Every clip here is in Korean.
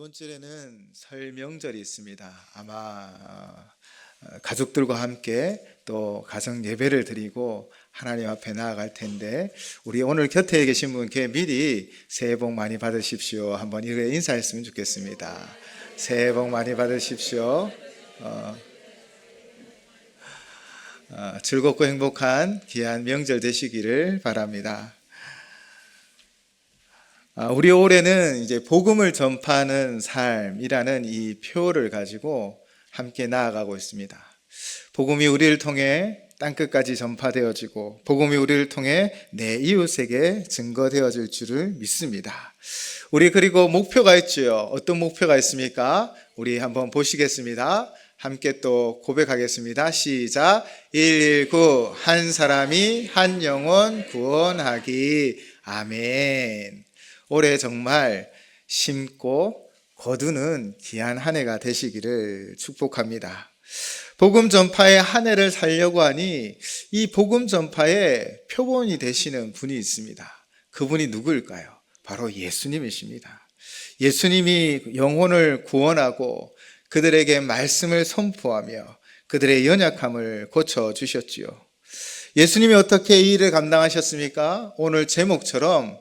이번 주에는 설 명절이 있습니다. 아마 가족들과 함께 또 가정 예배를 드리고 하나님 앞에 나아갈 텐데, 우리 오늘 곁에 계신 분께 미리 새해 복 많이 받으십시오 한번 이렇게 인사했으면 좋겠습니다. 새해 복 많이 받으십시오. 즐겁고 행복한 귀한 명절 되시기를 바랍니다. 우리 올해는 이제 복음을 전파하는 삶이라는 이 표를 가지고 함께 나아가고 있습니다. 복음이 우리를 통해 땅끝까지 전파되어지고 복음이 우리를 통해 내 이웃에게 증거되어질 줄을 믿습니다. 우리 그리고 목표가 있죠. 어떤 목표가 있습니까? 우리 한번 보시겠습니다. 함께 또 고백하겠습니다. 시작. 119 한 사람이 한 영혼 구원하기. 아멘. 올해 정말 심고 거두는 귀한 한 해가 되시기를 축복합니다. 복음 전파의 한 해를 살려고 하니 이 복음 전파의 표본이 되시는 분이 있습니다. 그분이 누구일까요? 바로 예수님이십니다. 예수님이 영혼을 구원하고 그들에게 말씀을 선포하며 그들의 연약함을 고쳐주셨지요. 예수님이 어떻게 이 일을 감당하셨습니까? 오늘 제목처럼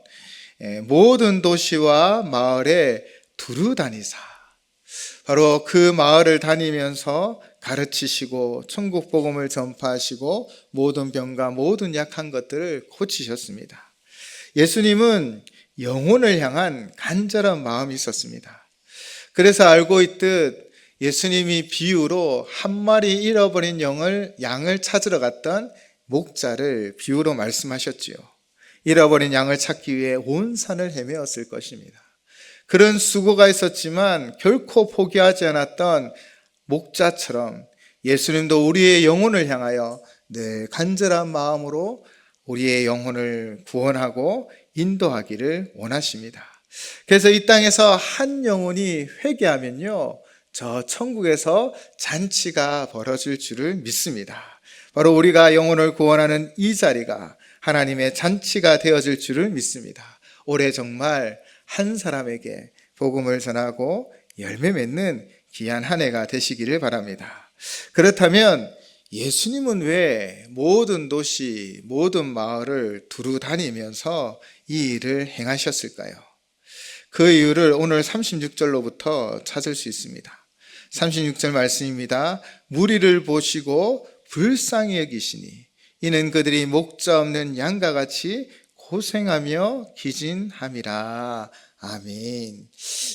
모든 도시와 마을에 두루 다니사, 바로 그 마을을 다니면서 가르치시고 천국 복음을 전파하시고 모든 병과 모든 약한 것들을 고치셨습니다. 예수님은 영혼을 향한 간절한 마음이 있었습니다. 그래서 알고 있듯 예수님이 비유로 한 마리 잃어버린 양을 찾으러 갔던 목자를 비유로 말씀하셨지요. 잃어버린 양을 찾기 위해 온 산을 헤매었을 것입니다. 그런 수고가 있었지만 결코 포기하지 않았던 목자처럼 예수님도 우리의 영혼을 향하여 늘 간절한 마음으로 우리의 영혼을 구원하고 인도하기를 원하십니다. 그래서 이 땅에서 한 영혼이 회개하면요, 저 천국에서 잔치가 벌어질 줄을 믿습니다. 바로 우리가 영혼을 구원하는 이 자리가 하나님의 잔치가 되어질 줄을 믿습니다. 올해 정말 한 사람에게 복음을 전하고 열매 맺는 귀한 한 해가 되시기를 바랍니다. 그렇다면 예수님은 왜 모든 도시, 모든 마을을 두루 다니면서 이 일을 행하셨을까요? 그 이유를 오늘 36절로부터 찾을 수 있습니다. 36절 말씀입니다. 무리를 보시고 불쌍히 여기시니 이는 그들이 목자 없는 양과 같이 고생하며 기진함이라. 아멘.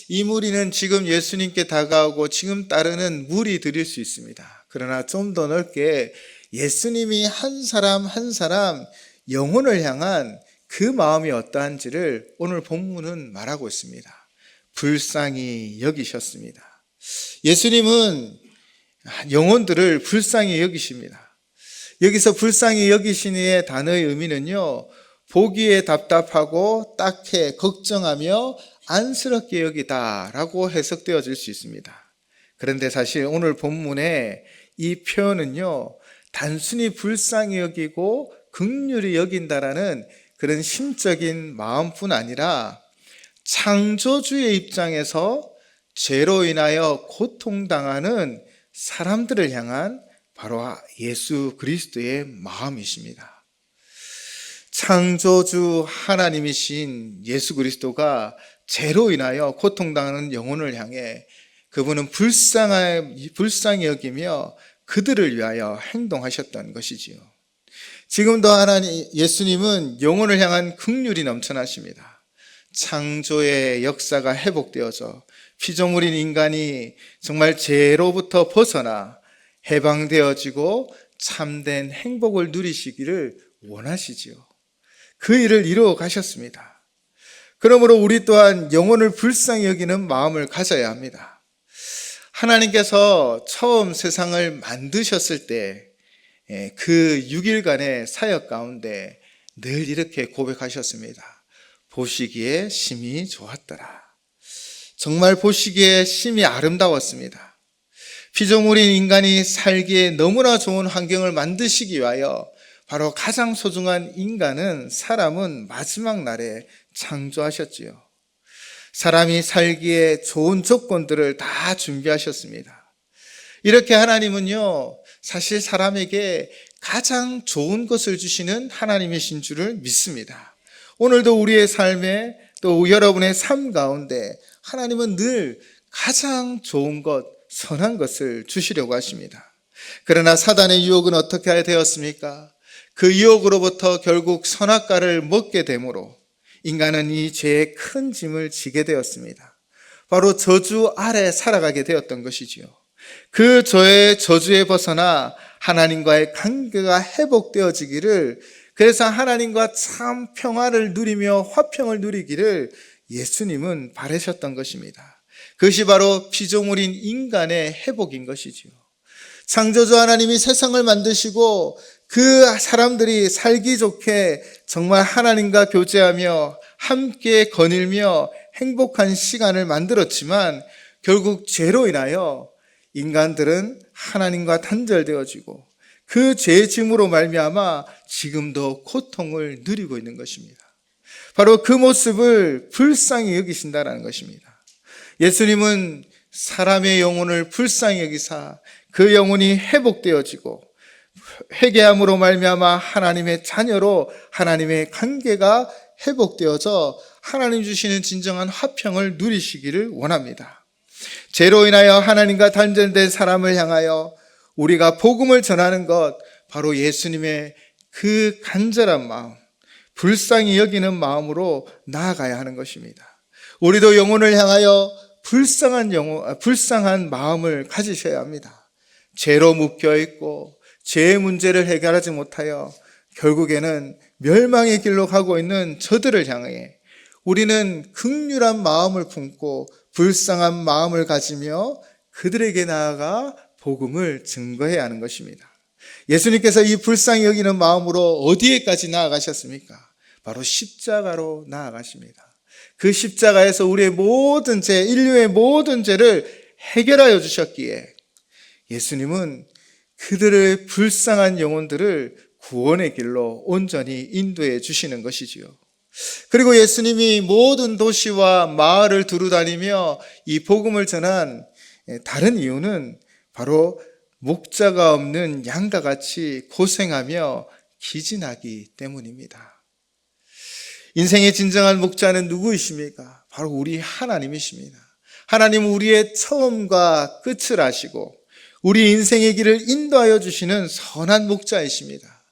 이 무리는 지금 예수님께 다가오고 지금 따르는 무리들일 수 있습니다. 그러나 좀 더 넓게 예수님이 한 사람 한 사람 영혼을 향한 그 마음이 어떠한지를 오늘 본문은 말하고 있습니다. 불쌍히 여기셨습니다. 예수님은 영혼들을 불쌍히 여기십니다. 여기서 불쌍히 여기시니의 단어의 의미는요, 보기에 답답하고 딱해 걱정하며 안쓰럽게 여기다라고 해석되어질 수 있습니다. 그런데 사실 오늘 본문의 이 표현은요, 단순히 불쌍히 여기고 긍휼히 여긴다라는 그런 심적인 마음뿐 아니라 창조주의 입장에서 죄로 인하여 고통당하는 사람들을 향한 바로 예수 그리스도의 마음이십니다. 창조주 하나님이신 예수 그리스도가 죄로 인하여 고통당하는 영혼을 향해 그분은 불쌍히 여기며 그들을 위하여 행동하셨던 것이지요. 지금도 예수님은 영혼을 향한 긍휼이 넘쳐나십니다. 창조의 역사가 회복되어서 피조물인 인간이 정말 죄로부터 벗어나 해방되어지고 참된 행복을 누리시기를 원하시지요. 그 일을 이루어 가셨습니다. 그러므로 우리 또한 영혼을 불쌍히 여기는 마음을 가져야 합니다. 하나님께서 처음 세상을 만드셨을 때 그 6일간의 사역 가운데 늘 이렇게 고백하셨습니다. 보시기에 심히 좋았더라. 정말 보시기에 심히 아름다웠습니다. 피조물인 인간이 살기에 너무나 좋은 환경을 만드시기 위하여 바로 가장 소중한 인간은, 사람은 마지막 날에 창조하셨지요. 사람이 살기에 좋은 조건들을 다 준비하셨습니다. 이렇게 하나님은요, 사실 사람에게 가장 좋은 것을 주시는 하나님이신 줄을 믿습니다. 오늘도 우리의 삶에 또 여러분의 삶 가운데 하나님은 늘 가장 좋은 것, 선한 것을 주시려고 하십니다. 그러나 사단의 유혹은 어떻게 되었습니까? 그 유혹으로부터 결국 선악과를 먹게 되므로 인간은 이 죄의 큰 짐을 지게 되었습니다. 바로 저주 아래 살아가게 되었던 것이지요. 그 죄의 저주에 벗어나 하나님과의 관계가 회복되어지기를, 그래서 하나님과 참 평화를 누리며 화평을 누리기를 예수님은 바라셨던 것입니다. 그것이 바로 피조물인 인간의 회복인 것이지요. 창조주 하나님이 세상을 만드시고 그 사람들이 살기 좋게 정말 하나님과 교제하며 함께 거닐며 행복한 시간을 만들었지만, 결국 죄로 인하여 인간들은 하나님과 단절되어지고 그 죄의 짐으로 말미암아 지금도 고통을 누리고 있는 것입니다. 바로 그 모습을 불쌍히 여기신다는 것입니다. 예수님은 사람의 영혼을 불쌍히 여기사 그 영혼이 회복되어지고 회개함으로 말미암아 하나님의 자녀로 하나님의 관계가 회복되어져 하나님 주시는 진정한 화평을 누리시기를 원합니다. 죄로 인하여 하나님과 단절된 사람을 향하여 우리가 복음을 전하는 것, 바로 예수님의 그 간절한 마음, 불쌍히 여기는 마음으로 나아가야 하는 것입니다. 우리도 영혼을 향하여 불쌍한 마음을 가지셔야 합니다. 죄로 묶여있고 죄의 문제를 해결하지 못하여 결국에는 멸망의 길로 가고 있는 저들을 향해 우리는 긍휼한 마음을 품고 불쌍한 마음을 가지며 그들에게 나아가 복음을 증거해야 하는 것입니다. 예수님께서 이 불쌍히 여기는 마음으로 어디에까지 나아가셨습니까? 바로 십자가로 나아가십니다. 그 십자가에서 우리의 모든 죄, 인류의 모든 죄를 해결하여 주셨기에 예수님은 그들의 불쌍한 영혼들을 구원의 길로 온전히 인도해 주시는 것이지요. 그리고 예수님이 모든 도시와 마을을 두루다니며 이 복음을 전한 다른 이유는 바로 목자가 없는 양과 같이 고생하며 기진하기 때문입니다. 인생의 진정한 목자는 누구이십니까? 바로 우리 하나님이십니다. 하나님은 우리의 처음과 끝을 아시고 우리 인생의 길을 인도하여 주시는 선한 목자이십니다.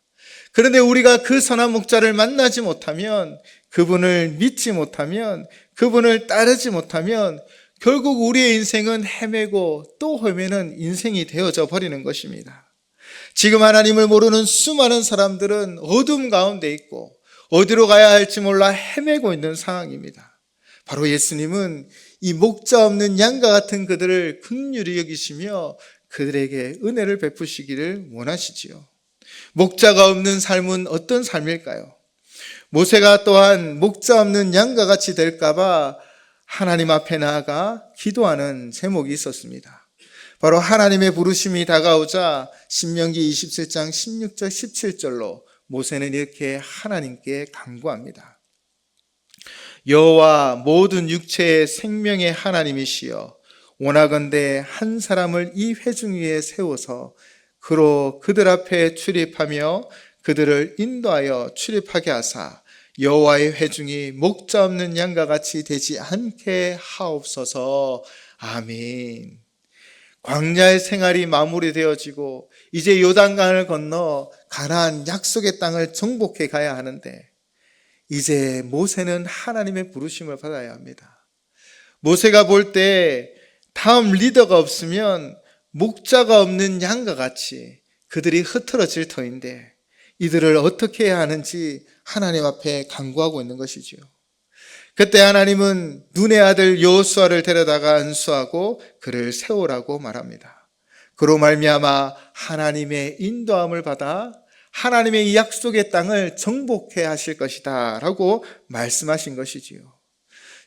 그런데 우리가 그 선한 목자를 만나지 못하면, 그분을 믿지 못하면, 그분을 따르지 못하면 결국 우리의 인생은 헤매고 또 헤매는 인생이 되어져 버리는 것입니다. 지금 하나님을 모르는 수많은 사람들은 어둠 가운데 있고 어디로 가야 할지 몰라 헤매고 있는 상황입니다. 바로 예수님은 이 목자 없는 양과 같은 그들을 긍휼히 여기시며 그들에게 은혜를 베푸시기를 원하시지요. 목자가 없는 삶은 어떤 삶일까요? 모세가 또한 목자 없는 양과 같이 될까봐 하나님 앞에 나아가 기도하는 제목이 있었습니다. 바로 하나님의 부르심이 다가오자 신명기 27장 16절 17절로 모세는 이렇게 하나님께 간구합니다. 여호와 모든 육체의 생명의 하나님이시여, 원하건대 한 사람을 이 회중 위에 세워서 그로 그들 앞에 출입하며 그들을 인도하여 출입하게 하사 여호와의 회중이 목자 없는 양과 같이 되지 않게 하옵소서. 아멘. 광야의 생활이 마무리되어지고 이제 요단강을 건너 가나안 약속의 땅을 정복해 가야 하는데, 이제 모세는 하나님의 부르심을 받아야 합니다. 모세가 볼 때 다음 리더가 없으면 목자가 없는 양과 같이 그들이 흐트러질 터인데, 이들을 어떻게 해야 하는지 하나님 앞에 간구하고 있는 것이지요. 그때 하나님은 눈의 아들 여호수아를 데려다가 안수하고 그를 세우라고 말합니다. 그로 말미암아 하나님의 인도함을 받아 하나님의 이 약속의 땅을 정복해 하실 것이다 라고 말씀하신 것이지요.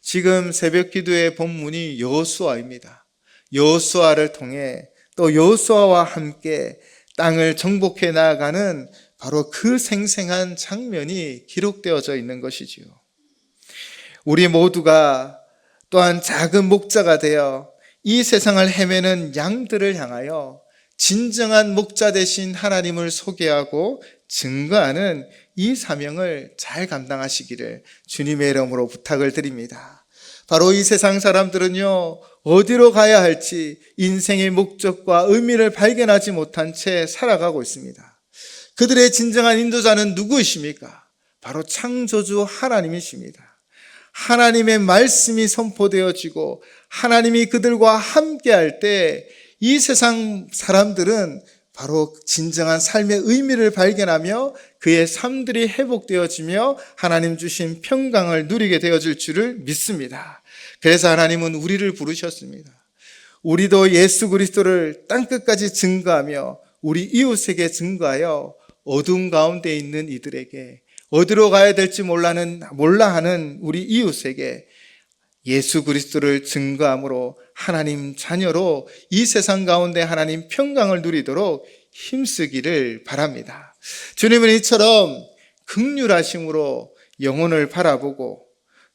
지금 새벽 기도의 본문이 여호수아입니다. 여호수아를 통해 또 여호수아와 함께 땅을 정복해 나아가는 바로 그 생생한 장면이 기록되어져 있는 것이지요. 우리 모두가 또한 작은 목자가 되어 이 세상을 헤매는 양들을 향하여 진정한 목자 되신 하나님을 소개하고 증거하는 이 사명을 잘 감당하시기를 주님의 이름으로 부탁을 드립니다. 바로 이 세상 사람들은요, 어디로 가야 할지 인생의 목적과 의미를 발견하지 못한 채 살아가고 있습니다. 그들의 진정한 인도자는 누구이십니까? 바로 창조주 하나님이십니다. 하나님의 말씀이 선포되어지고 하나님이 그들과 함께 할 때 이 세상 사람들은 바로 진정한 삶의 의미를 발견하며 그의 삶들이 회복되어지며 하나님 주신 평강을 누리게 되어질 줄을 믿습니다. 그래서 하나님은 우리를 부르셨습니다. 우리도 예수 그리스도를 땅끝까지 증거하며 우리 이웃에게 증거하여 어둠 가운데 있는 이들에게, 어디로 가야 될지 몰라하는 우리 이웃에게 예수 그리스도를 증거함으로 하나님 자녀로 이 세상 가운데 하나님 평강을 누리도록 힘쓰기를 바랍니다. 주님은 이처럼 긍휼하심으로 영혼을 바라보고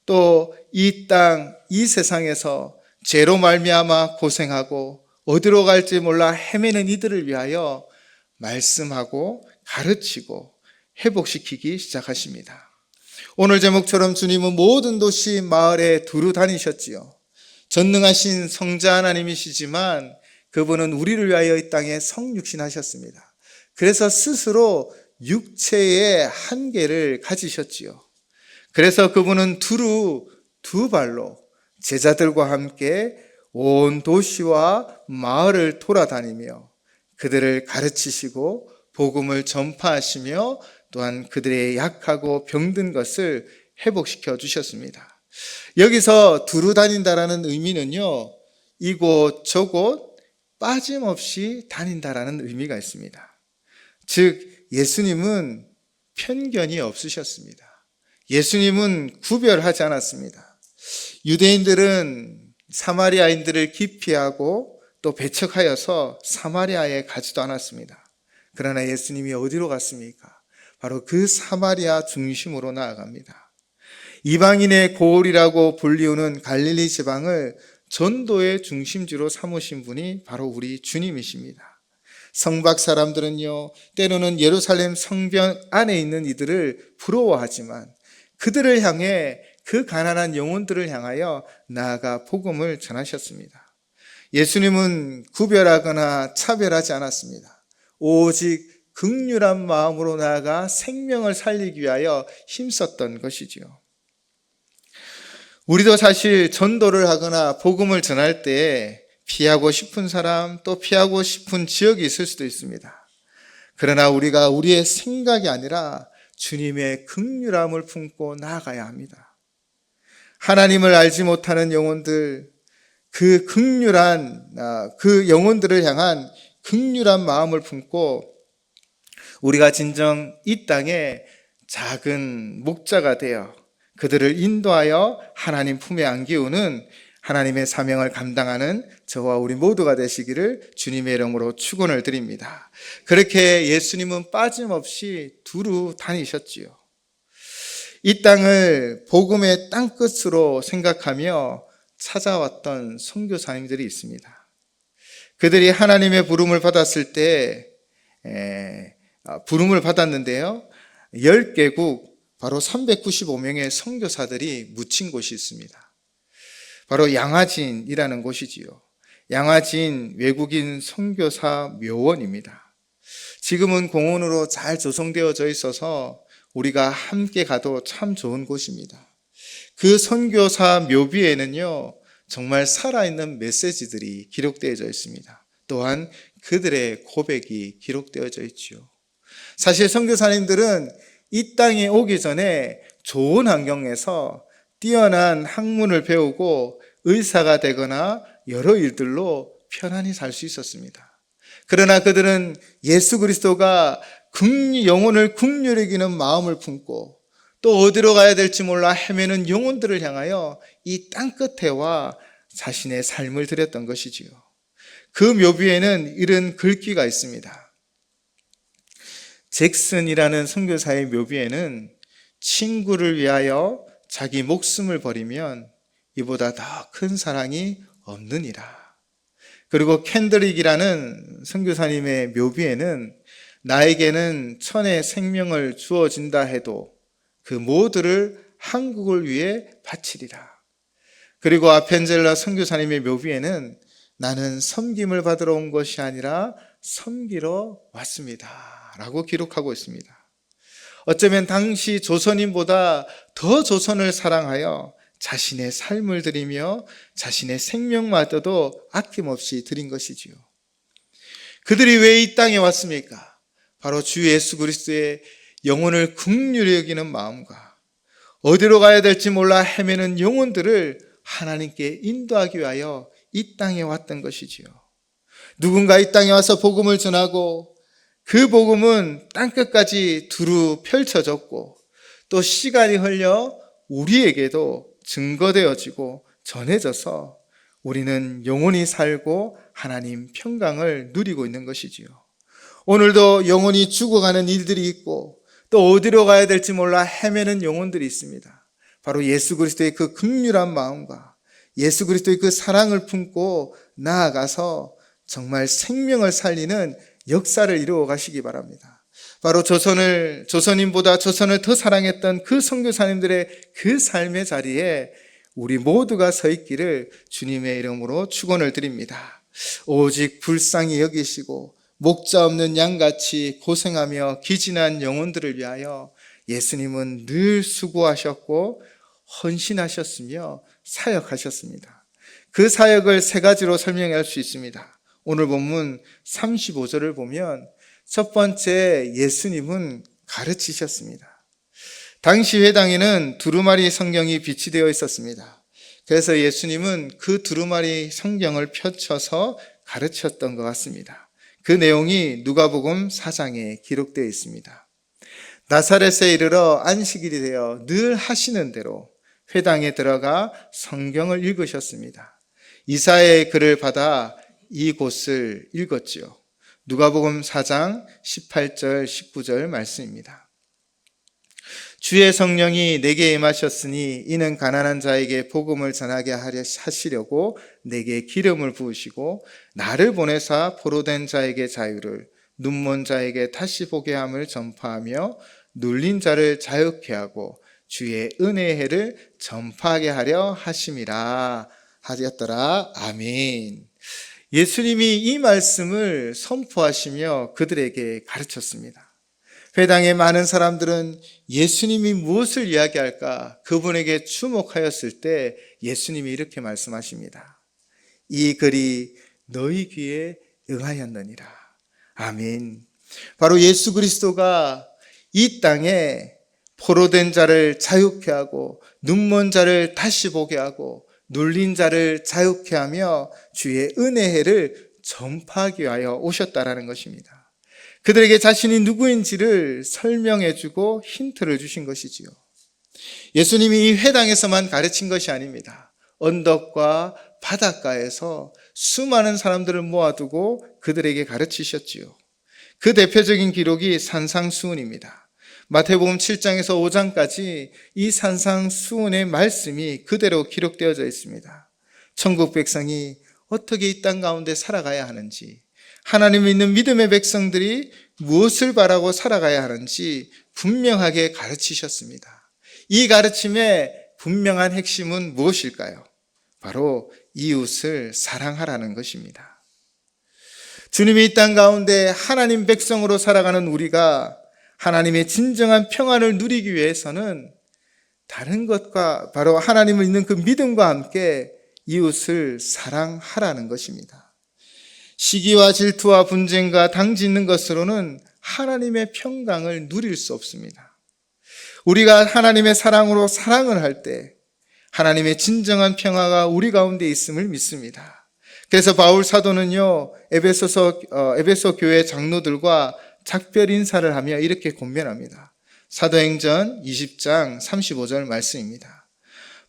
또 이 땅, 이 세상에서 죄로 말미암아 고생하고 어디로 갈지 몰라 헤매는 이들을 위하여 말씀하고 가르치고 회복시키기 시작하십니다. 오늘 제목처럼 주님은 모든 도시 마을에 두루 다니셨지요. 전능하신 성자 하나님이시지만 그분은 우리를 위하여 이 땅에 성육신하셨습니다. 그래서 스스로 육체의 한계를 가지셨지요. 그래서 그분은 두루 두 발로 제자들과 함께 온 도시와 마을을 돌아다니며 그들을 가르치시고 복음을 전파하시며 또한 그들의 약하고 병든 것을 회복시켜 주셨습니다. 여기서 두루 다닌다라는 의미는요, 이곳 저곳 빠짐없이 다닌다라는 의미가 있습니다. 즉 예수님은 편견이 없으셨습니다. 예수님은 구별하지 않았습니다. 유대인들은 사마리아인들을 기피하고 또 배척하여서 사마리아에 가지도 않았습니다. 그러나 예수님이 어디로 갔습니까? 바로 그 사마리아 중심으로 나아갑니다. 이방인의 고을이라고 불리우는 갈릴리 지방을 전도의 중심지로 삼으신 분이 바로 우리 주님이십니다. 성박 사람들은요, 때로는 예루살렘 성벽 안에 있는 이들을 부러워하지만 그들을 향해, 그 가난한 영혼들을 향하여 나아가 복음을 전하셨습니다. 예수님은 구별하거나 차별하지 않았습니다. 오직 긍휼한 마음으로 나아가 생명을 살리기 위하여 힘썼던 것이지요. 우리도 사실 전도를 하거나 복음을 전할 때 피하고 싶은 사람, 또 피하고 싶은 지역이 있을 수도 있습니다. 그러나 우리가 우리의 생각이 아니라 주님의 긍휼함을 품고 나아가야 합니다. 하나님을 알지 못하는 영혼들, 그 긍휼한 그 영혼들을 향한 긍휼한 마음을 품고 우리가 진정 이 땅에 작은 목자가 되어 그들을 인도하여 하나님 품에 안기우는 하나님의 사명을 감당하는 저와 우리 모두가 되시기를 주님의 이름으로 축원을 드립니다. 그렇게 예수님은 빠짐없이 두루 다니셨지요. 이 땅을 복음의 땅끝으로 생각하며 찾아왔던 선교사님들이 있습니다. 그들이 하나님의 부름을 받았을 때 부름을 받았는데요, 10개국 바로 395명의 선교사들이 묻힌 곳이 있습니다. 바로 양화진이라는 곳이지요. 양화진 외국인 선교사 묘원입니다. 지금은 공원으로 잘 조성되어져 있어서 우리가 함께 가도 참 좋은 곳입니다. 그 선교사 묘비에는요, 정말 살아있는 메시지들이 기록되어져 있습니다. 또한 그들의 고백이 기록되어져 있지요. 사실 선교사님들은 이 땅에 오기 전에 좋은 환경에서 뛰어난 학문을 배우고 의사가 되거나 여러 일들로 편안히 살 수 있었습니다. 그러나 그들은 예수 그리스도가 영혼을 긍휼히 여기는 마음을 품고 또 어디로 가야 될지 몰라 헤매는 영혼들을 향하여 이 땅끝에와 자신의 삶을 드렸던 것이지요. 그 묘비에는 이런 글귀가 있습니다. 잭슨이라는 선교사의 묘비에는 친구를 위하여 자기 목숨을 버리면 이보다 더 큰 사랑이 없느니라. 그리고 캔드릭이라는 선교사님의 묘비에는 나에게는 천의 생명을 주어진다 해도 그 모두를 한국을 위해 바치리라. 그리고 아펜젤라 선교사님의 묘비에는 나는 섬김을 받으러 온 것이 아니라 섬기러 왔습니다 라고 기록하고 있습니다. 어쩌면 당시 조선인보다 더 조선을 사랑하여 자신의 삶을 드리며 자신의 생명마저도 아낌없이 드린 것이지요. 그들이 왜 이 땅에 왔습니까? 바로 주 예수 그리스도의 영혼을 긍휼히 여기는 마음과 어디로 가야 될지 몰라 헤매는 영혼들을 하나님께 인도하기 위하여 이 땅에 왔던 것이지요. 누군가 이 땅에 와서 복음을 전하고 그 복음은 땅끝까지 두루 펼쳐졌고 또 시간이 흘려 우리에게도 증거되어지고 전해져서 우리는 영원히 살고 하나님 평강을 누리고 있는 것이지요. 오늘도 영원히 죽어가는 일들이 있고 또 어디로 가야 될지 몰라 헤매는 영혼들이 있습니다. 바로 예수 그리스도의 그 긍휼한 마음과 예수 그리스도의 그 사랑을 품고 나아가서 정말 생명을 살리는 역사를 이루어 가시기 바랍니다. 바로 조선인보다 조선을 더 사랑했던 그 선교사님들의 그 삶의 자리에 우리 모두가 서 있기를 주님의 이름으로 축원을 드립니다. 오직 불쌍히 여기시고 목자 없는 양같이 고생하며 기진한 영혼들을 위하여 예수님은 늘 수고하셨고 헌신하셨으며 사역하셨습니다. 그 사역을 세 가지로 설명할 수 있습니다. 오늘 본문 35절을 보면 첫 번째, 예수님은 가르치셨습니다. 당시 회당에는 두루마리 성경이 비치되어 있었습니다. 그래서 예수님은 그 두루마리 성경을 펼쳐서 가르쳤던 것 같습니다. 그 내용이 누가복음 4장에 기록되어 있습니다. 나사렛에 이르러 안식일이 되어 늘 하시는 대로 회당에 들어가 성경을 읽으셨습니다. 이사야의 글을 받아 이곳을 읽었지요. 누가복음 4장 18절 19절 말씀입니다. 주의 성령이 내게 임하셨으니 이는 가난한 자에게 복음을 전하게 하시려고 내게 기름을 부으시고 나를 보내사 포로된 자에게 자유를, 눈먼 자에게 다시 보게 함을 전파하며 눌린 자를 자유케 하고 주의 은혜의 해를 전파하게 하려 하심이라 하였더라. 아멘. 예수님이 이 말씀을 선포하시며 그들에게 가르쳤습니다. 회당의 많은 사람들은 예수님이 무엇을 이야기할까 그분에게 주목하였을 때 예수님이 이렇게 말씀하십니다. 이 글이 너희 귀에 응하였느니라. 아멘. 바로 예수 그리스도가 이 땅에 포로된 자를 자유케 하고 눈먼 자를 다시 보게 하고 눌린 자를 자유케 하며 주의 은혜를 전파하기 위하여 오셨다라는 것입니다. 그들에게 자신이 누구인지를 설명해주고 힌트를 주신 것이지요. 예수님이 이 회당에서만 가르친 것이 아닙니다. 언덕과 바닷가에서 수많은 사람들을 모아두고 그들에게 가르치셨지요. 그 대표적인 기록이 산상수훈입니다. 마태복음 7장에서 5장까지 이 산상수훈의 말씀이 그대로 기록되어져 있습니다. 천국 백성이 어떻게 이 땅 가운데 살아가야 하는지, 하나님 믿는 믿음의 백성들이 무엇을 바라고 살아가야 하는지 분명하게 가르치셨습니다. 이 가르침의 분명한 핵심은 무엇일까요? 바로 이웃을 사랑하라는 것입니다. 주님이 이 땅 가운데 하나님 백성으로 살아가는 우리가 하나님의 진정한 평안을 누리기 위해서는 다른 것과 바로 하나님을 믿는 그 믿음과 함께 이웃을 사랑하라는 것입니다. 시기와 질투와 분쟁과 당짓는 것으로는 하나님의 평강을 누릴 수 없습니다. 우리가 하나님의 사랑으로 사랑을 할 때 하나님의 진정한 평화가 우리 가운데 있음을 믿습니다. 그래서 바울 사도는요, 에베소 교회 장로들과 작별 인사를 하며 이렇게 권면합니다. 사도행전 20장 35절 말씀입니다.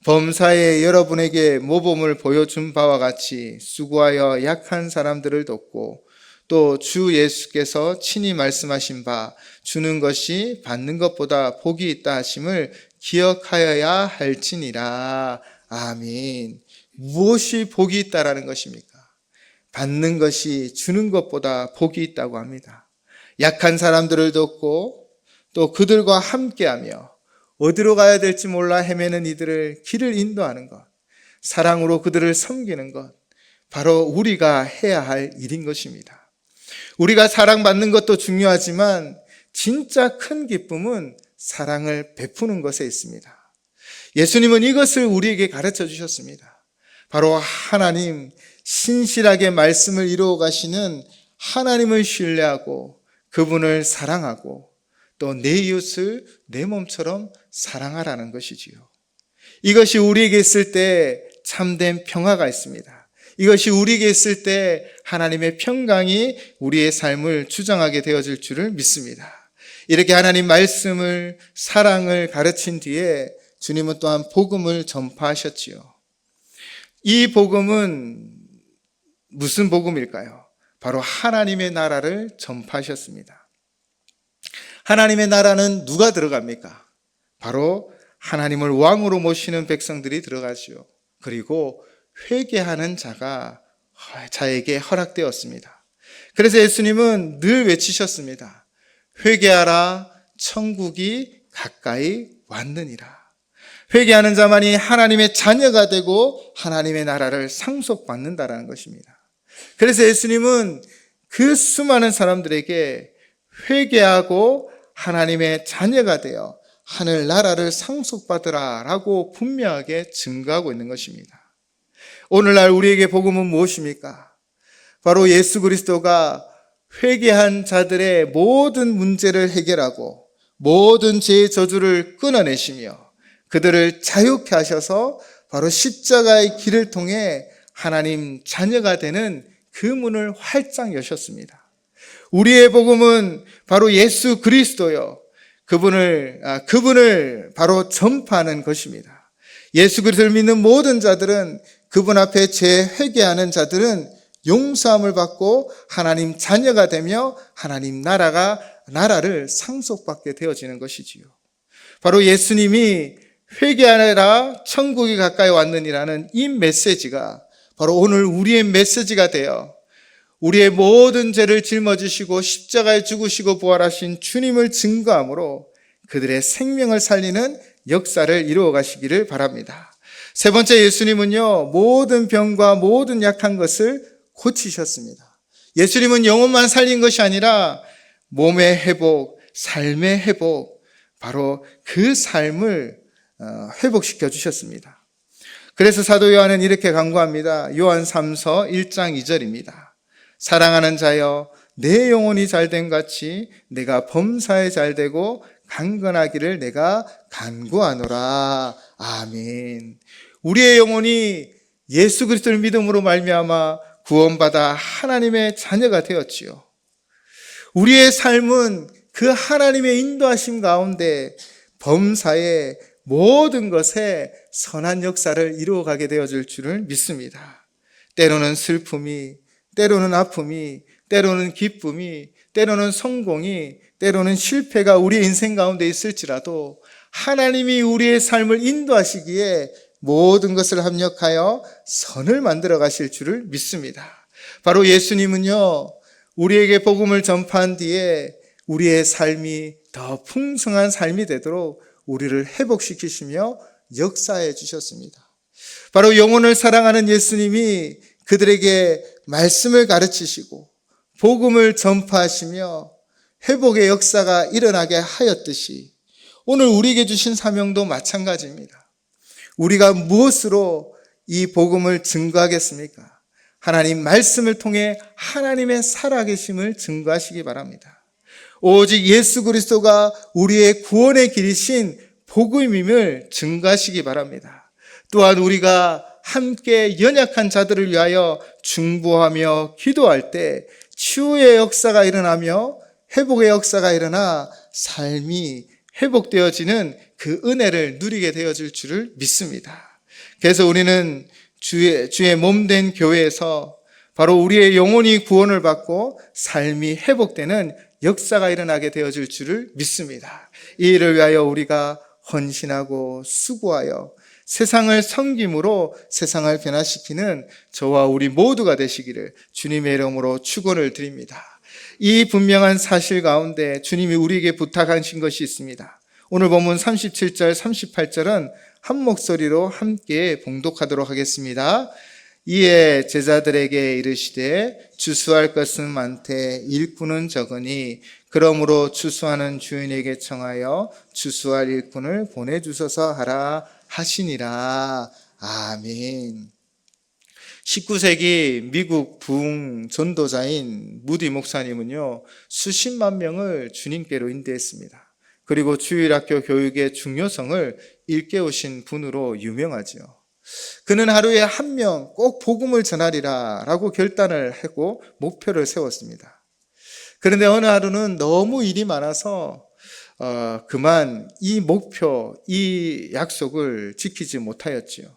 범사에 여러분에게 모범을 보여준 바와 같이 수고하여 약한 사람들을 돕고 또 주 예수께서 친히 말씀하신 바 주는 것이 받는 것보다 복이 있다 하심을 기억하여야 할지니라. 아멘. 무엇이 복이 있다라는 것입니까? 받는 것이 주는 것보다 복이 있다고 합니다. 약한 사람들을 돕고 또 그들과 함께하며 어디로 가야 될지 몰라 헤매는 이들을 길을 인도하는 것, 사랑으로 그들을 섬기는 것, 바로 우리가 해야 할 일인 것입니다. 우리가 사랑받는 것도 중요하지만 진짜 큰 기쁨은 사랑을 베푸는 것에 있습니다. 예수님은 이것을 우리에게 가르쳐 주셨습니다. 바로 하나님, 신실하게 말씀을 이루어 가시는 하나님을 신뢰하고 그분을 사랑하고 또 내 이웃을 내 몸처럼 사랑하라는 것이지요. 이것이 우리에게 있을 때 참된 평화가 있습니다. 이것이 우리에게 있을 때 하나님의 평강이 우리의 삶을 주장하게 되어질 줄을 믿습니다. 이렇게 하나님 말씀을, 사랑을 가르친 뒤에 주님은 또한 복음을 전파하셨지요. 이 복음은 무슨 복음일까요? 바로 하나님의 나라를 전파하셨습니다. 하나님의 나라는 누가 들어갑니까? 바로 하나님을 왕으로 모시는 백성들이 들어가죠. 그리고 회개하는 자에게 허락되었습니다. 그래서 예수님은 늘 외치셨습니다. 회개하라, 천국이 가까이 왔느니라. 회개하는 자만이 하나님의 자녀가 되고 하나님의 나라를 상속받는다라는 것입니다. 그래서 예수님은 그 수많은 사람들에게 회개하고 하나님의 자녀가 되어 하늘나라를 상속받으라 라고 분명하게 증거하고 있는 것입니다. 오늘날 우리에게 복음은 무엇입니까? 바로 예수 그리스도가 회개한 자들의 모든 문제를 해결하고 모든 죄의 저주를 끊어내시며 그들을 자유케 하셔서 바로 십자가의 길을 통해 하나님 자녀가 되는 그 문을 활짝 여셨습니다. 우리의 복음은 바로 예수 그리스도요. 그분을 바로 전파하는 것입니다. 예수 그리스도를 믿는 모든 자들은 그분 앞에 죄 회개하는 자들은 용서함을 받고 하나님 자녀가 되며 하나님 나라를 상속받게 되어지는 것이지요. 바로 예수님이 회개하라 천국이 가까이 왔느니라는 이 메시지가 바로 오늘 우리의 메시지가 되어 우리의 모든 죄를 짊어지시고 십자가에 죽으시고 부활하신 주님을 증거함으로 그들의 생명을 살리는 역사를 이루어 가시기를 바랍니다. 세 번째, 예수님은요, 모든 병과 모든 약한 것을 고치셨습니다. 예수님은 영혼만 살린 것이 아니라 몸의 회복, 삶의 회복, 바로 그 삶을 회복시켜 주셨습니다. 그래서 사도 요한은 이렇게 간구합니다. 요한 3서 1장 2절입니다. 사랑하는 자여, 내 영혼이 잘된 같이 내가 범사에 잘되고 강건하기를 내가 간구하노라. 아멘. 우리의 영혼이 예수 그리스도를 믿음으로 말미암아 구원받아 하나님의 자녀가 되었지요. 우리의 삶은 그 하나님의 인도하심 가운데 범사의 모든 것에 선한 역사를 이루어가게 되어질 줄을 믿습니다. 때로는 슬픔이, 때로는 아픔이, 때로는 기쁨이, 때로는 성공이, 때로는 실패가 우리의 인생 가운데 있을지라도 하나님이 우리의 삶을 인도하시기에 모든 것을 합력하여 선을 만들어 가실 줄을 믿습니다. 바로 예수님은요, 우리에게 복음을 전파한 뒤에 우리의 삶이 더 풍성한 삶이 되도록 우리를 회복시키시며 역사해 주셨습니다. 바로 영혼을 사랑하는 예수님이 그들에게 말씀을 가르치시고 복음을 전파하시며 회복의 역사가 일어나게 하였듯이 오늘 우리에게 주신 사명도 마찬가지입니다. 우리가 무엇으로 이 복음을 증거하겠습니까? 하나님 말씀을 통해 하나님의 살아계심을 증거하시기 바랍니다. 오직 예수 그리스도가 우리의 구원의 길이신 복음임을 증거하시기 바랍니다. 또한 우리가 함께 연약한 자들을 위하여 중보하며 기도할 때 치유의 역사가 일어나며 회복의 역사가 일어나 삶이 회복되어지는 그 은혜를 누리게 되어질 줄을 믿습니다. 그래서 우리는 주의 몸된 교회에서 바로 우리의 영혼이 구원을 받고 삶이 회복되는 역사가 일어나게 되어질 줄을 믿습니다. 이 일을 위하여 우리가 헌신하고 수고하여 세상을 섬김으로 세상을 변화시키는 저와 우리 모두가 되시기를 주님의 이름으로 축원을 드립니다. 이 분명한 사실 가운데 주님이 우리에게 부탁하신 것이 있습니다. 오늘 본문 37절, 38절은 한 목소리로 함께 봉독하도록 하겠습니다. 이에 제자들에게 이르시되 주수할 것은 많되 일꾼은 적으니 그러므로 주수하는 주인에게 청하여 주수할 일꾼을 보내주소서 하라 하시니라. 아멘. 19세기 미국 부흥 전도자인 무디 목사님은요, 수십만 명을 주님께로 인도했습니다. 그리고 주일학교 교육의 중요성을 일깨우신 분으로 유명하죠. 그는 하루에 한 명 꼭 복음을 전하리라 라고 결단을 하고 목표를 세웠습니다. 그런데 어느 하루는 너무 일이 많아서 그만 이 목표, 이 약속을 지키지 못하였지요.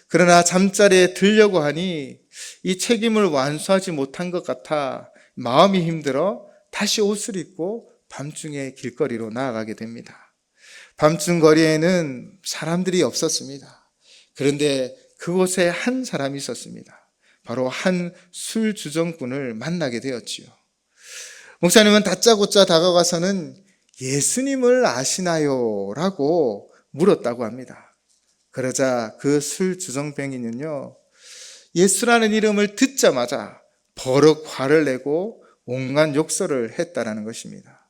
그러나 잠자리에 들려고 하니 이 책임을 완수하지 못한 것 같아 마음이 힘들어 다시 옷을 입고 밤중에 길거리로 나아가게 됩니다. 밤중 거리에는 사람들이 없었습니다. 그런데 그곳에 한 사람이 있었습니다. 바로 한 술주정꾼을 만나게 되었지요. 목사님은 다짜고짜 다가가서는 예수님을 아시나요? 라고 물었다고 합니다. 그러자 그 술주정뱅이는요, 예수라는 이름을 듣자마자 버럭 화를 내고 온갖 욕설을 했다라는 것입니다.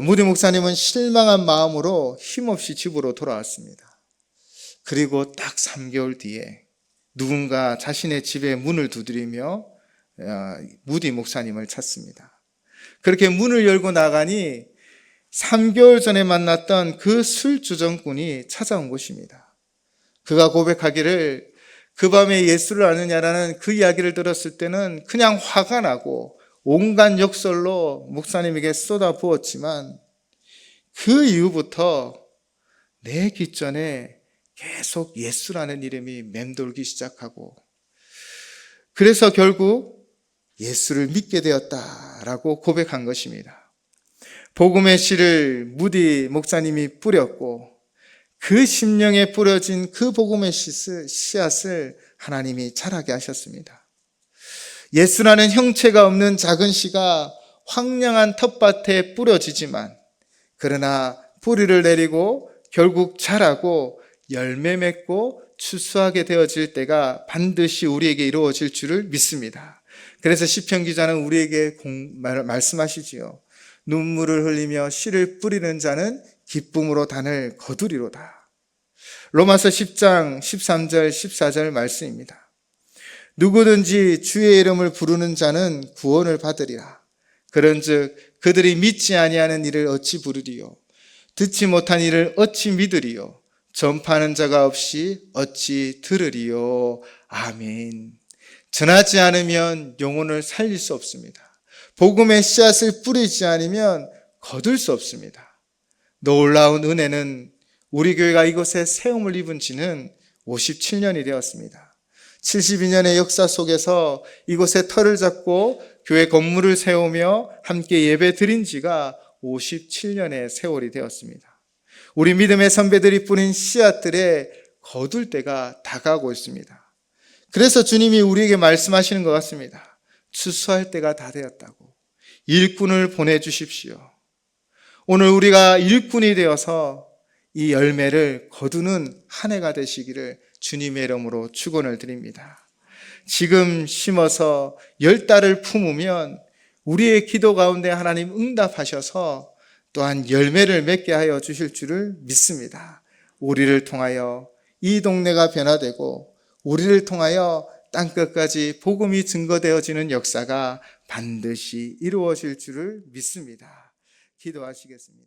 무디 목사님은 실망한 마음으로 힘없이 집으로 돌아왔습니다. 그리고 딱 3개월 뒤에 누군가 자신의 집에 문을 두드리며 무디 목사님을 찾습니다. 그렇게 문을 열고 나가니 3개월 전에 만났던 그 술주정꾼이 찾아온 것입니다. 그가 고백하기를 그 밤에 예수를 아느냐라는 그 이야기를 들었을 때는 그냥 화가 나고 온갖 욕설로 목사님에게 쏟아부었지만 그 이후부터 내 귓전에 계속 예수라는 이름이 맴돌기 시작하고 그래서 결국 예수를 믿게 되었다라고 고백한 것입니다. 복음의 씨를 무디 목사님이 뿌렸고 그 심령에 뿌려진 그 복음의 씨앗을 하나님이 자라게 하셨습니다. 예수라는 형체가 없는 작은 씨가 황량한 텃밭에 뿌려지지만 그러나 뿌리를 내리고 결국 자라고 열매 맺고 추수하게 되어질 때가 반드시 우리에게 이루어질 줄을 믿습니다. 그래서 시편 기자는 우리에게 말씀하시지요. 눈물을 흘리며 씨를 뿌리는 자는 기쁨으로 단을 거두리로다. 로마서 10장 13절 14절 말씀입니다. 누구든지 주의 이름을 부르는 자는 구원을 받으리라. 그런즉 그들이 믿지 아니하는 일을 어찌 부르리요? 듣지 못한 일을 어찌 믿으리요? 전파하는 자가 없이 어찌 들으리요? 아멘. 전하지 않으면 영혼을 살릴 수 없습니다. 복음의 씨앗을 뿌리지 않으면 거둘 수 없습니다. 놀라운 은혜는 우리 교회가 이곳에 세움을 입은 지는 57년이 되었습니다. 72년의 역사 속에서 이곳에 터를 잡고 교회 건물을 세우며 함께 예배 드린 지가 57년의 세월이 되었습니다. 우리 믿음의 선배들이 뿌린 씨앗들의 거둘 때가 다가오고 있습니다. 그래서 주님이 우리에게 말씀하시는 것 같습니다. 추수할 때가 다 되었다고. 일꾼을 보내주십시오. 오늘 우리가 일꾼이 되어서 이 열매를 거두는 한 해가 되시기를 주님의 이름으로 축원을 드립니다. 지금 심어서 10달을 품으면 우리의 기도 가운데 하나님 응답하셔서 또한 열매를 맺게 하여 주실 줄을 믿습니다. 우리를 통하여 이 동네가 변화되고 우리를 통하여 땅끝까지 복음이 증거되어지는 역사가 반드시 이루어질 줄을 믿습니다. 기도하시겠습니다.